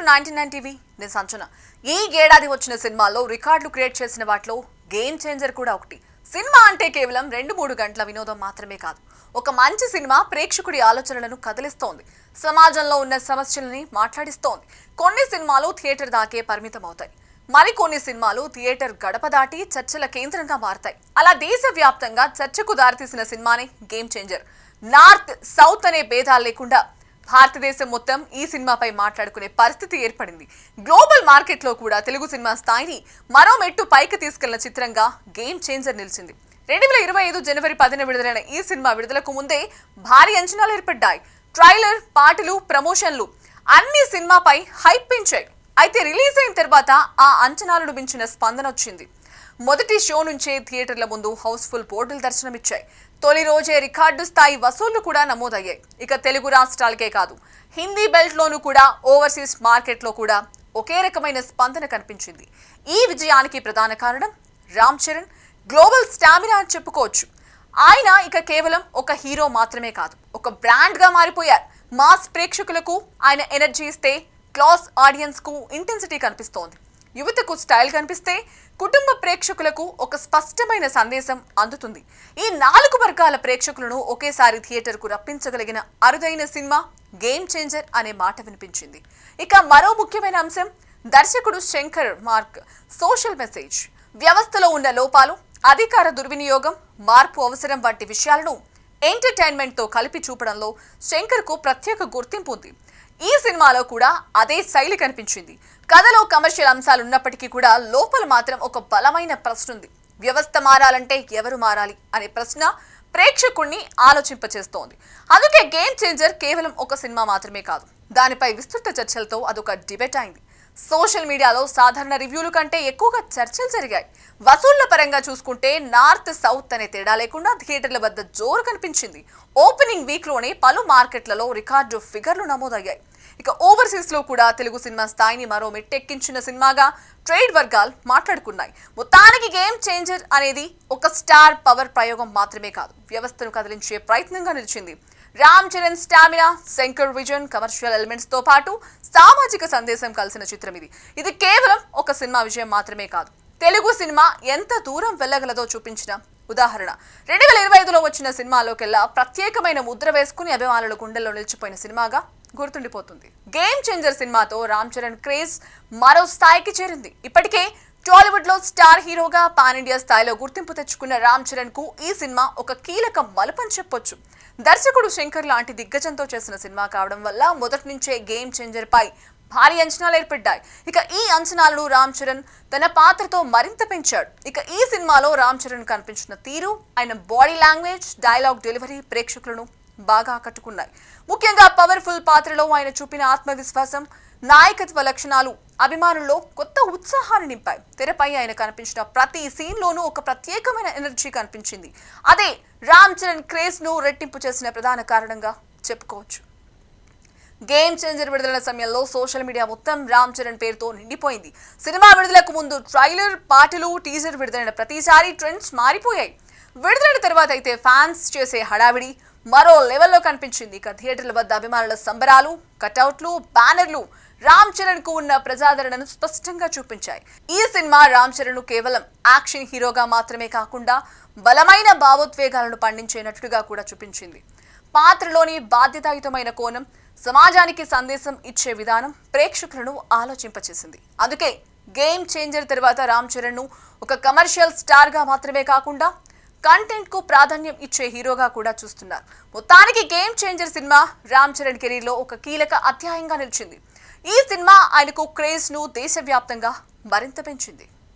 99 TV నేను సంచన ఈ ఏడాది వచ్చిన సినిమాల్లో రికార్డులు క్రియేట్ చేసిన వాటిలో గేమ్ చేంజర్ కూడా ఒకటి. సినిమా అంటే కేవలం 2-3 గంటల వినోదం మాత్రమే కాదు, ఒక మంచి సినిమా ప్రేక్షకుడి ఆలోచనలను కదిలిస్తోంది, సమాజంలో ఉన్న సమస్యలని మాట్లాడిస్తోంది. కొన్ని సినిమాలు థియేటర్ దాకే పరిమితం అవుతాయి, మరికొన్ని సినిమాలు థియేటర్ గడప దాటి చర్చల కేంద్రంగా మారతాయి. అలా దేశవ్యాప్తంగా చర్చకు దారితీసిన సినిమానే గేమ్ చేంజర్. నార్త్ సౌత్ అనే భేదాలు లేకుండా భారతదేశం మొత్తం ఈ సినిమాపై మాట్లాడుకునే పరిస్థితి ఏర్పడింది. గ్లోబల్ మార్కెట్లో కూడా తెలుగు సినిమా స్థాయిని మరో మెట్టు పైకి తీసుకెళ్లిన చిత్రంగా గేమ్ చేంజర్ నిలిచింది. 2025 జనవరి 10న విడుదలైన ఈ సినిమా విడుదలకు ముందే భారీ అంచనాలు ఏర్పడ్డాయి. ట్రైలర్, పాటలు, ప్రమోషన్లు అన్ని సినిమాపై హైప్ పెంచాయి. అయితే రిలీజ్ అయిన తర్వాత ఆ అంచనాలను మించిన స్పందన వచ్చింది. మొదటి షో నుంచే థియేటర్ల ముందు హౌస్ఫుల్ బోర్డులు దర్శనమిచ్చాయి. తొలి రోజే రికార్డు స్థాయి వసూళ్లు కూడా నమోదయ్యాయి. ఇక తెలుగు రాష్ట్రాలకే కాదు, హిందీ బెల్ట్ లోనూ కూడా, ఓవర్సీస్ మార్కెట్ లో కూడా ఒకే రకమైన స్పందన కనిపించింది. ఈ విజయానికి ప్రధాన కారణం రామ్ చరణ్ గ్లోబల్ స్టామినా అని చెప్పుకోవచ్చు. ఆయన ఇక కేవలం ఒక హీరో మాత్రమే కాదు, ఒక బ్రాండ్ గా మారిపోయారు. మాస్ ప్రేక్షకులకు ఆయన ఎనర్జీ ఇస్తే క్లాస్ ఆడియన్స్ కు ఇంటెన్సిటీ కనిపిస్తోంది. యువతకు స్టైల్ కనిపిస్తే కుటుంబ ప్రేక్షకులకు ఒక స్పష్టమైన సందేశం అందుతుంది. ఈ 4 వర్గాల ప్రేక్షకులను ఒకేసారి థియేటర్కు రప్పించగలిగిన అరుదైన సినిమా గేమ్ చేంజర్ అనే మాట వినిపించింది. ఇక మరో ముఖ్యమైన అంశం దర్శకుడు శంకర్ మార్క్ సోషల్ మెసేజ్. వ్యవస్థలో ఉన్న లోపాలు, అధికార దుర్వినియోగం, మార్పు అవసరం వంటి విషయాలను ఎంటర్టైన్మెంట్ తో కలిపి చూపడంలో శంకర్ కు ప్రత్యేక గుర్తింపు ఉంది. ఈ సినిమాలో కూడా అదే శైలి కనిపించింది. కథలో కమర్షియల్ అంశాలు ఉన్నప్పటికీ కూడా లోపల మాత్రం ఒక బలమైన ప్రశ్న ఉంది. వ్యవస్థ మారాలంటే ఎవరు మారాలి అనే ప్రశ్న ప్రేక్షకుణ్ణి ఆలోచింపచేస్తోంది. అందుకే గేమ్ చేంజర్ కేవలం ఒక సినిమా మాత్రమే కాదు, దానిపై విస్తృత చర్చలతో అదొక డిబేట్ అయింది. సోషల్ మీడియాలో సాధారణ రివ్యూల కంటే ఎక్కువగా చర్చలు జరిగాయి. వసూళ్ల పరంగా చూసుకుంటే నార్త్ సౌత్ అనే తేడా లేకుండా థియేటర్ల వద్ద జోరు కనిపించింది. ఓపెనింగ్ వీక్ లోనే పలు మార్కెట్లలో రికార్డు ఫిగర్లు నమోదయ్యాయి. ఇక ఓవర్సీస్ లో కూడా తెలుగు సినిమా స్థాయిని మరో మెట్టెక్కించిన సినిమాగా ట్రేడ్ వర్గాలు మాట్లాడుకున్నాయి. మొత్తానికి గేమ్ చేంజర్ అనేది ఒక స్టార్ పవర్ ప్రయోగం మాత్రమే కాదు, వ్యవస్థను కదిలించే ప్రయత్నంగా నిలిచింది. Ram Charan stamina, Shankar vision, commercial elements తో పాటు సామాజిక సందేశం కలిసిన చిత్రం ఇది. ఇది కేవలం ఒక సినిమా విజయం మాత్రమే కాదు, తెలుగు సినిమా ఎంత దూరం వెళ్ళగలదో చూపించిన ఉదాహరణ. 2025లో వచ్చిన సినిమాలోకెల్లా ప్రత్యేకమైన ముద్ర వేసుకుని అభిమానుల గుండెల్లో నిలిచిపోయిన సినిమాగా గుర్తుండిపోతుంది. గేమ్ చేంజర్ సినిమాతో రామ్ చరణ్ క్రేజ్ మరో స్థాయికి చేరింది. ఇప్పటికే టాలీవుడ్ లో స్టార్ హీరోగా పాన్ ఇండియా స్థాయిలో గుర్తింపు తెచ్చుకున్న రామ్ చరణ్ కు ఈ సినిమా ఒక కీలక మలుపని చెప్పొచ్చు. దర్శకుడు శంకర్ లాంటి దిగ్గజంతో చేసిన సినిమా కావడం వల్ల మొదటి నుంచే గేమ్ చేంజర్ పై భారీ అంచనాలు ఏర్పడ్డాయి. ఇక ఈ అంచనాలను రామ్ చరణ్ తన పాత్రతో మరింత పెంచాడు. ఇక ఈ సినిమాలో రామ్ చరణ్ కనిపించిన తీరు, ఆయన బాడీ లాంగ్వేజ్, డైలాగ్ డెలివరీ ప్రేక్షకులను బాగా ఆకట్టుకున్నాయి. ముఖ్యంగా పవర్ఫుల్ పాత్రలో ఆయన చూపిన ఆత్మవిశ్వాసం, నాయకత్వ లక్షణాలు అభిమానుల్లో కొత్త ఉత్సాహాన్ని నింపాయి. తెరపై ఆయన కనిపించిన ప్రతి సీన్ లోనూ ఒక ప్రత్యేకమైన ఎనర్జీ కనిపించింది. అదే రామ్ చరణ్ క్రేజ్ ను రెట్టింపు చేసిన ప్రధాన కారణంగా చెప్పుకోవచ్చు. గేమ్ చేంజర్ విడుదల సమయంలో సోషల్ మీడియా మొత్తం రామ్ చరణ్ పేరుతో నిండిపోయింది. సినిమా విడుదలకు ముందు ట్రైలర్, పాటలు, టీజర్ విడుదలైన ప్రతిసారి ట్రెండ్స్ మారిపోయాయి. విడుదలైన తర్వాత అయితే ఫ్యాన్స్ చేసే హడావిడి మరో లెవెల్లో కనిపించింది. ఇక థియేటర్ల వద్ద అభిమానుల సంబరాలు, కటౌట్లు, బ్యానర్లు రామ్ చరణ్ కు ఉన్న ప్రజాదరణను స్పష్టంగా చూపించాయి. ఈ సినిమా రామ్ చరణ్ కేవలం యాక్షన్ హీరోగా మాత్రమే కాకుండా బలమైన భావోద్వేగాలను పండించే నటుడిగా కూడా చూపించింది. పాత్రలోని బాధ్యతాయుతమైన కోణం, సమాజానికి సందేశం ఇచ్చే విధానం ప్రేక్షకులను ఆలోచింపచేసింది. అందుకే గేమ్ చేంజర్ తర్వాత రామ్ చరణ్ ను ఒక కమర్షియల్ స్టార్ గా మాత్రమే కాకుండా కంటెంట్ కు ప్రాధాన్యం ఇచ్చే హీరోగా కూడా చూస్తున్నారు. మొత్తానికి game changer cinema Ram Charan career లో ఒక కీలక అధ్యాయంగా నిలిచింది. ఈ సినిమా ఆయనకు క్రేజ్ ను దేశవ్యాప్తంగా మరింత పెంచింది.